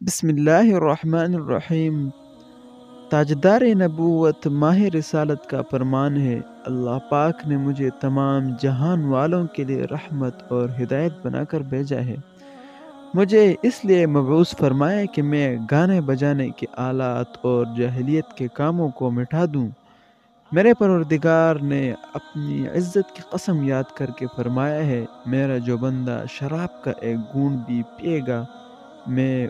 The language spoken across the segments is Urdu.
بسم اللہ الرحمن الرحیم۔ تاجدار نبوت ماہ رسالت کا فرمان ہے، اللہ پاک نے مجھے تمام جہان والوں کے لیے رحمت اور ہدایت بنا کر بھیجا ہے۔ مجھے اس لیے مبعوث فرمایا کہ میں گانے بجانے کے آلات اور جاہلیت کے کاموں کو مٹا دوں۔ میرے پروردگار نے اپنی عزت کی قسم یاد کر کے فرمایا ہے، میرا جو بندہ شراب کا ایک گھونٹ بھی پیے گا، میں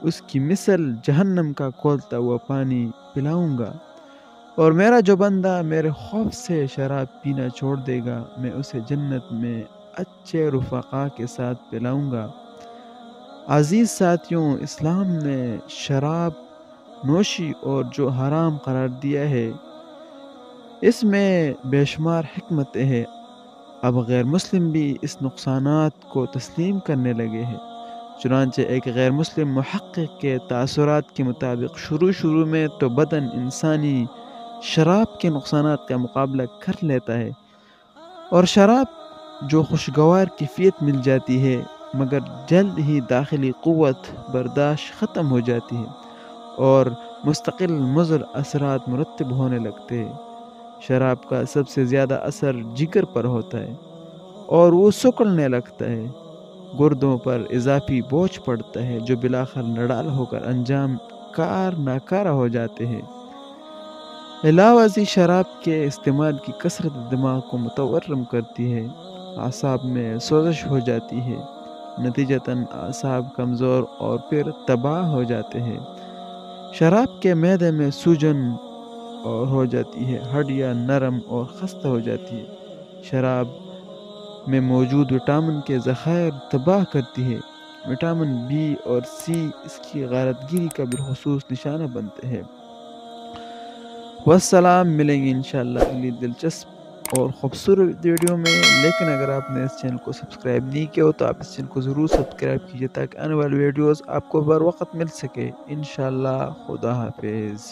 اس کی مثل جہنم کا کھولتا ہوا پانی پلاؤں گا، اور میرا جو بندہ میرے خوف سے شراب پینا چھوڑ دے گا، میں اسے جنت میں اچھے رفقا کے ساتھ پلاؤں گا۔ عزیز ساتھیوں، اسلام نے شراب نوشی اور جو حرام قرار دیا ہے، اس میں بے شمار حکمتیں ہیں۔ اب غیر مسلم بھی اس نقصانات کو تسلیم کرنے لگے ہیں۔ چنانچہ ایک غیر مسلم محقق کے تاثرات کے مطابق شروع میں تو بدن انسانی شراب کے نقصانات کا مقابلہ کر لیتا ہے، اور شراب جو خوشگوار کیفیت مل جاتی ہے، مگر جلد ہی داخلی قوت برداشت ختم ہو جاتی ہے اور مستقل مضر اثرات مرتب ہونے لگتے ہیں۔ شراب کا سب سے زیادہ اثر جگر پر ہوتا ہے اور وہ سکڑنے لگتا ہے، گردوں پر اضافی بوجھ پڑتا ہے جو بلاخر نڈال ہو کر انجام کار ناکارہ ہو جاتے ہیں۔ علاوہ ازیں شراب کے استعمال کی کثرت دماغ کو متورم کرتی ہے، اعصاب میں سوزش ہو جاتی ہے، نتیجتاً اعصاب کمزور اور پھر تباہ ہو جاتے ہیں۔ شراب کے معدے میں سوجن اور ہو جاتی ہے، ہڈیاں نرم اور خستہ ہو جاتی ہے۔ شراب میں موجود وٹامن کے ذخائر تباہ کرتی ہے۔ وٹامن بی اور سی اس کی غارت گیری کا بالخصوص نشانہ بنتے ہیں۔ والسلام، ملیں گے انشاءاللہ اگلی دلچسپ اور خوبصورت ویڈیو میں۔ لیکن اگر آپ نے اس چینل کو سبسکرائب نہیں کیا ہو تو آپ اس چینل کو ضرور سبسکرائب کیجیے تاکہ آنے والی ویڈیوز آپ کو بر وقت مل سکے۔ انشاءاللہ، خدا حافظ۔